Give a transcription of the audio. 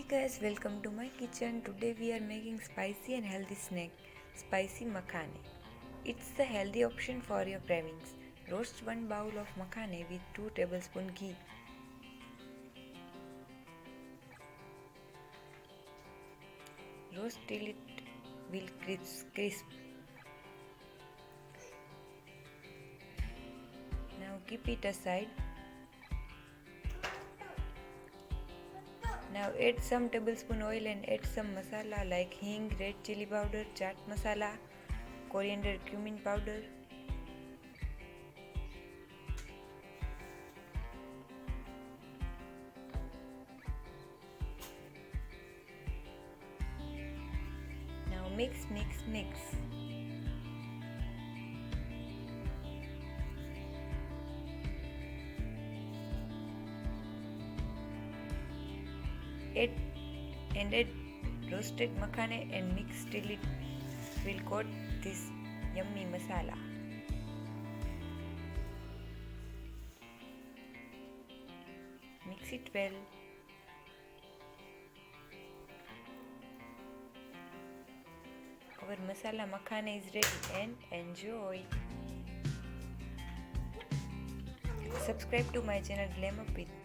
guys, welcome to my kitchen. Today we are making spicy and healthy snack, spicy makhane. It's the healthy option for your cravings. Roast 1 bowl of makhane with 2 tablespoons ghee. Roast till it will crisp. Now keep it aside. Now add some tablespoon oil and add some masala like hing, red chili powder, chaat masala, coriander, cumin powder. Now mix. Add roasted makhane and mix till it will coat this yummy masala. Mix it well. Our masala makhane is ready and enjoy. Subscribe to my channel Glam with